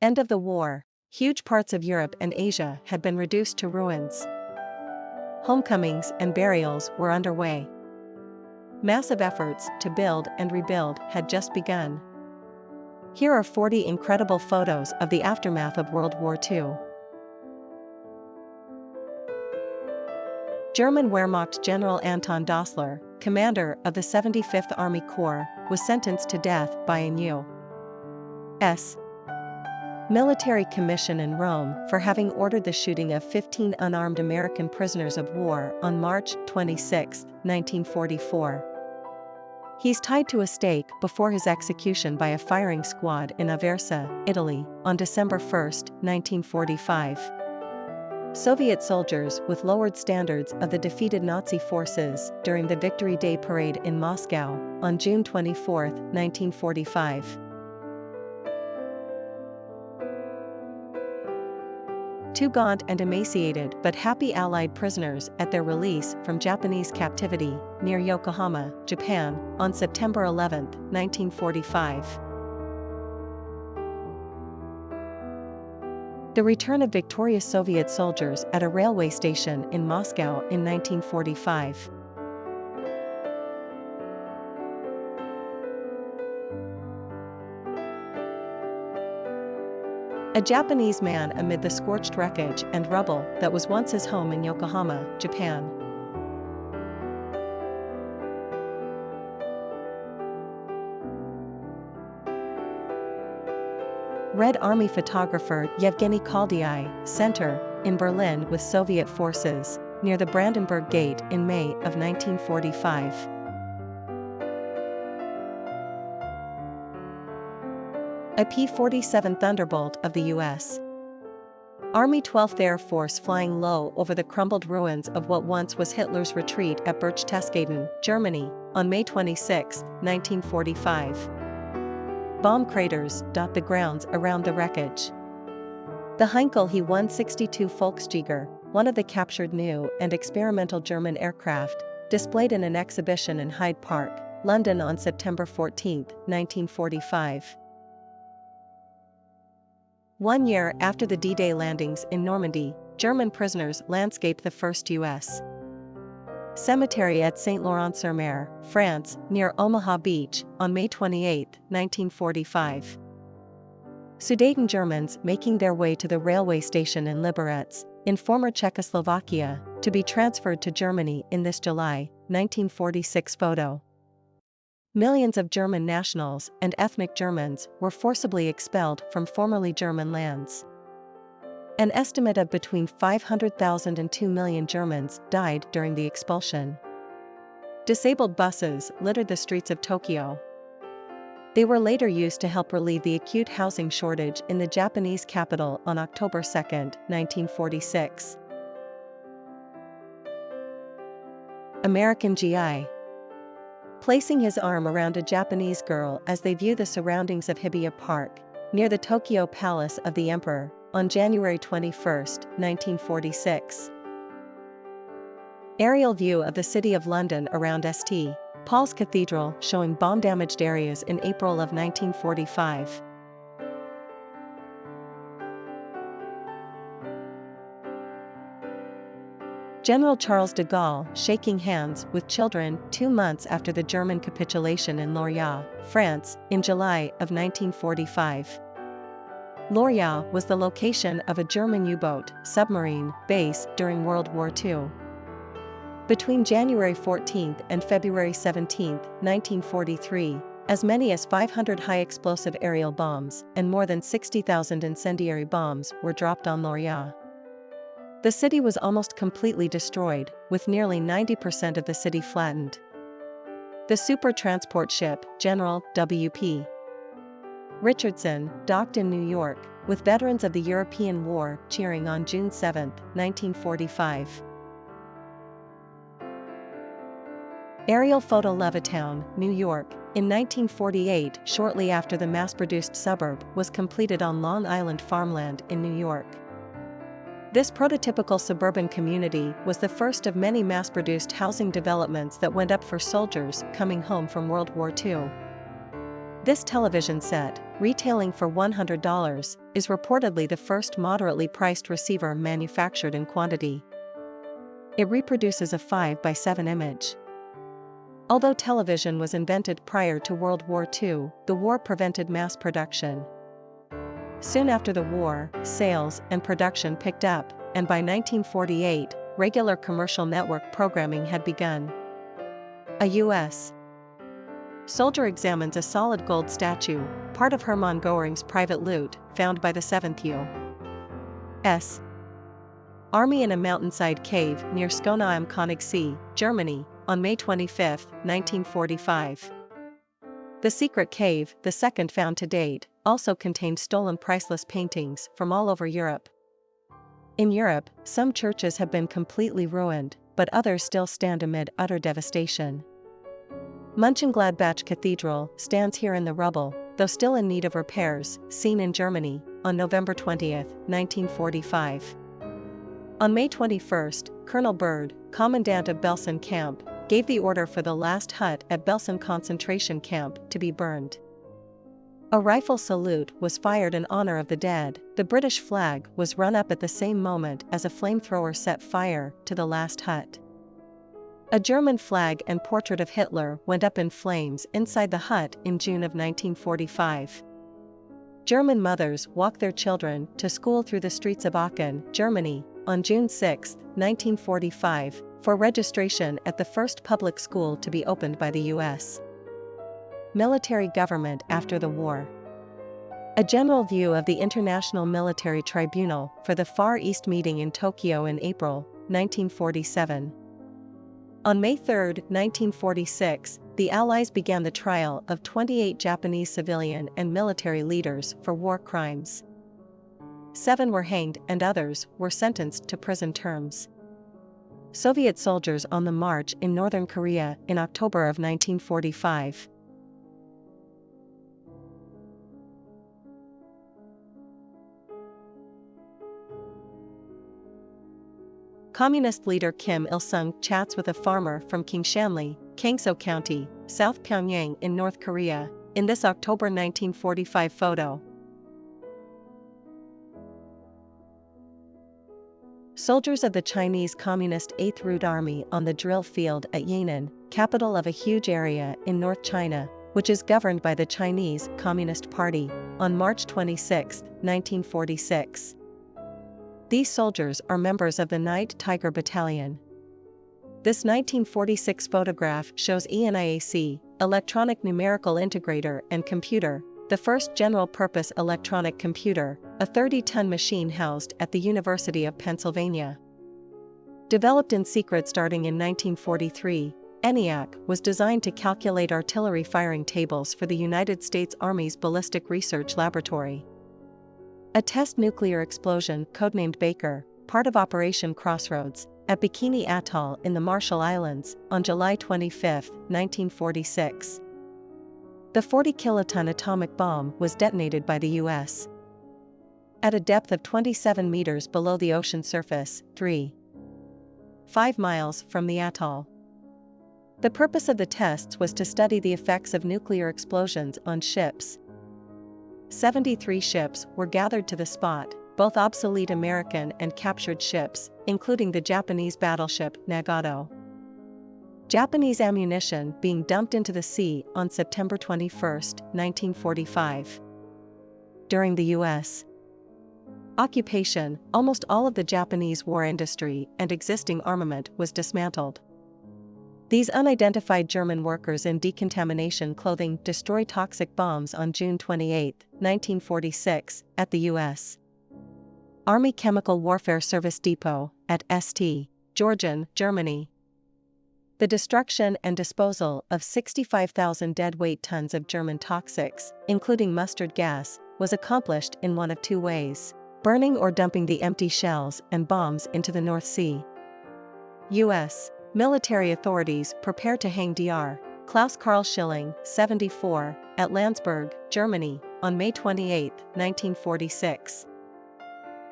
End of the war. Huge parts of Europe and Asia had been reduced to ruins. Homecomings and burials were underway. Massive efforts to build and rebuild had just begun. Here are 40 incredible photos of the aftermath of World War II. German Wehrmacht General Anton Dossler, commander of the 75th Army Corps, was sentenced to death by an U.S. military commission in Rome for having ordered the shooting of 15 unarmed American prisoners of war on March 26, 1944. He's tied to a stake before his execution by a firing squad in Aversa, Italy, on December 1, 1945. Soviet soldiers with lowered standards of the defeated Nazi forces during the Victory Day parade in Moscow on June 24, 1945. Two gaunt and emaciated but happy Allied prisoners at their release from Japanese captivity near Yokohama, Japan, on September 11, 1945. The return of victorious Soviet soldiers at a railway station in Moscow in 1945. A Japanese man amid the scorched wreckage and rubble that was once his home in Yokohama, Japan. Red Army photographer Yevgeny Kaldyi, center, in Berlin with Soviet forces, near the Brandenburg Gate in May of 1945. A P-47 Thunderbolt of the U.S. Army 12th Air Force flying low over the crumbled ruins of what once was Hitler's retreat at Berchtesgaden, Germany, on May 26, 1945. Bomb craters dot the grounds around the wreckage. The Heinkel He-162 Volksjäger, one of the captured new and experimental German aircraft, displayed in an exhibition in Hyde Park, London on September 14, 1945. 1 year after the D-Day landings in Normandy, German prisoners landscaped the first U.S. cemetery at Saint-Laurent-sur-Mer, France, near Omaha Beach, on May 28, 1945. Sudeten Germans making their way to the railway station in Liberec, in former Czechoslovakia, to be transferred to Germany in this July, 1946 photo. Millions of German nationals and ethnic Germans were forcibly expelled from formerly German lands. An estimate of between 500,000 and 2 million Germans died during the expulsion. Disabled buses littered the streets of Tokyo. They were later used to help relieve the acute housing shortage in the Japanese capital on October 2, 1946. American GI. Placing his arm around a Japanese girl as they view the surroundings of Hibiya Park, near the Tokyo Palace of the Emperor, on January 21, 1946. Aerial view of the City of London around St. Paul's Cathedral showing bomb-damaged areas in April of 1945. General Charles de Gaulle shaking hands with children 2 months after the German capitulation in Lorient, France, in July of 1945. Lorient was the location of a German U-boat submarine base during World War II. Between January 14 and February 17, 1943, as many as 500 high-explosive aerial bombs and more than 60,000 incendiary bombs were dropped on Lorient. The city was almost completely destroyed, with nearly 90% of the city flattened. The super transport ship, General W.P. Richardson, docked in New York, with veterans of the European War cheering on June 7, 1945. Aerial photo Levittown, New York, in 1948, shortly after the mass-produced suburb was completed on Long Island farmland in New York. This prototypical suburban community was the first of many mass-produced housing developments that went up for soldiers coming home from World War II. This television set, retailing for $100, is reportedly the first moderately priced receiver manufactured in quantity. It reproduces a 5:7 image. Although television was invented prior to World War II, the war prevented mass production. Soon after the war, sales and production picked up, and by 1948, regular commercial network programming had begun. A U.S. soldier examines a solid gold statue, part of Hermann Göring's private loot, found by the 7th U.S. Army in a mountainside cave near Skona am Königssee, Germany, on May 25, 1945. The secret cave, the second found to date, also contained stolen priceless paintings from all over Europe. In Europe, some churches have been completely ruined, but others still stand amid utter devastation. Mönchengladbach Cathedral stands here in the rubble, though still in need of repairs, seen in Germany, on November 20, 1945. On May 21, Colonel Bird, commandant of Belsen Camp, gave the order for the last hut at Belsen concentration camp to be burned. A rifle salute was fired in honor of the dead. The British flag was run up at the same moment as a flamethrower set fire to the last hut. A German flag and portrait of Hitler went up in flames inside the hut in June of 1945. German mothers walked their children to school through the streets of Aachen, Germany, on June 6, 1945, for registration at the first public school to be opened by the U.S. military government after the war. A general view of the International Military Tribunal for the Far East meeting in Tokyo in April 1947. On May 3, 1946, the Allies began the trial of 28 Japanese civilian and military leaders for war crimes. 7 were hanged and others were sentenced to prison terms. Soviet soldiers on the march in northern Korea in October of 1945. Communist leader Kim Il-sung chats with a farmer from Kingshanli, Kangso County, South Pyongyang in North Korea, in this October 1945 photo. Soldiers of the Chinese Communist 8th Route Army on the drill field at Yan'an, capital of a huge area in North China, which is governed by the Chinese Communist Party, on March 26, 1946. These soldiers are members of the Night Tiger Battalion. This 1946 photograph shows ENIAC, Electronic Numerical Integrator and Computer, the first general-purpose electronic computer, a 30-ton machine housed at the University of Pennsylvania. Developed in secret starting in 1943, ENIAC was designed to calculate artillery firing tables for the United States Army's Ballistic Research Laboratory. A test nuclear explosion, codenamed Baker, part of Operation Crossroads, at Bikini Atoll in the Marshall Islands, on July 25, 1946. The 40-kiloton atomic bomb was detonated by the U.S. at a depth of 27 meters below the ocean surface, 3.5 miles from the atoll. The purpose of the tests was to study the effects of nuclear explosions on ships. 73 ships were gathered to the spot, both obsolete American and captured ships, including the Japanese battleship Nagato. Japanese ammunition being dumped into the sea on September 21, 1945. During the U.S. occupation, almost all of the Japanese war industry and existing armament was dismantled. These unidentified German workers in decontamination clothing destroyed toxic bombs on June 28, 1946, at the U.S. Army Chemical Warfare Service Depot, at St. Georgen, Germany. The destruction and disposal of 65,000 deadweight tons of German toxics, including mustard gas, was accomplished in one of 2 ways: burning or dumping the empty shells and bombs into the North Sea. U.S. military authorities prepare to hang Dr. Klaus Karl Schilling, 74, at Landsberg, Germany, on May 28, 1946.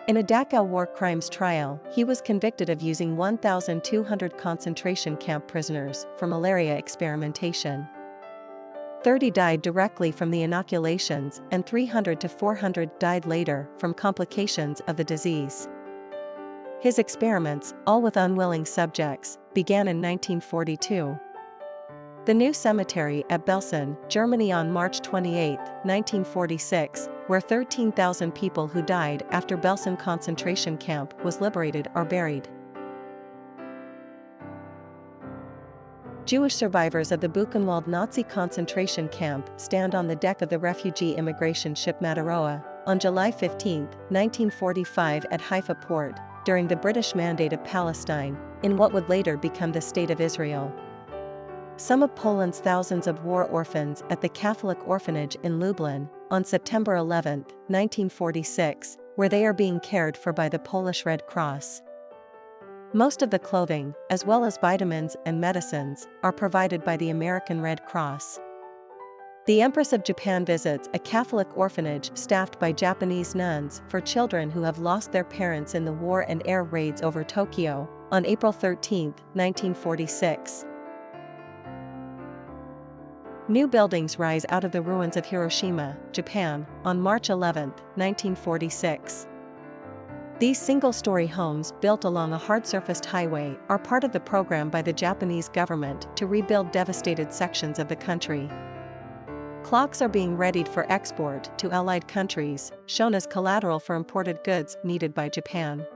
In a Dachau war crimes trial, he was convicted of using 1,200 concentration camp prisoners for malaria experimentation. 30 died directly from the inoculations and 300 to 400 died later from complications of the disease. His experiments, all with unwilling subjects, began in 1942. The new cemetery at Belsen, Germany on March 28, 1946, where 13,000 people who died after Belsen concentration camp was liberated are buried. Jewish survivors of the Buchenwald Nazi concentration camp stand on the deck of the refugee immigration ship Mataroa on July 15, 1945 at Haifa port, during the British Mandate of Palestine, in what would later become the State of Israel. Some of Poland's thousands of war orphans at the Catholic orphanage in Lublin, on September 11, 1946, where they are being cared for by the Polish Red Cross. Most of the clothing, as well as vitamins and medicines, are provided by the American Red Cross. The Empress of Japan visits a Catholic orphanage staffed by Japanese nuns for children who have lost their parents in the war and air raids over Tokyo, on April 13, 1946. New buildings rise out of the ruins of Hiroshima, Japan, on March 11, 1946. These single-story homes built along a hard-surfaced highway are part of the program by the Japanese government to rebuild devastated sections of the country. Clocks are being readied for export to Allied countries, shown as collateral for imported goods needed by Japan.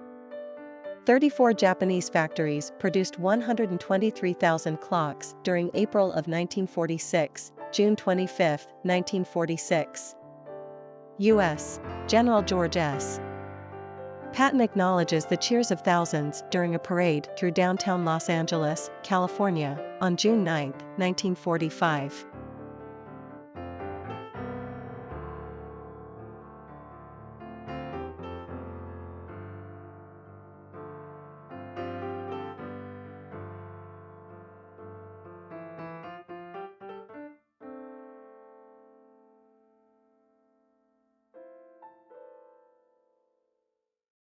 34 Japanese factories produced 123,000 clocks during April of 1946, June 25, 1946. U.S. General George S. Patton acknowledges the cheers of thousands during a parade through downtown Los Angeles, California, on June 9, 1945.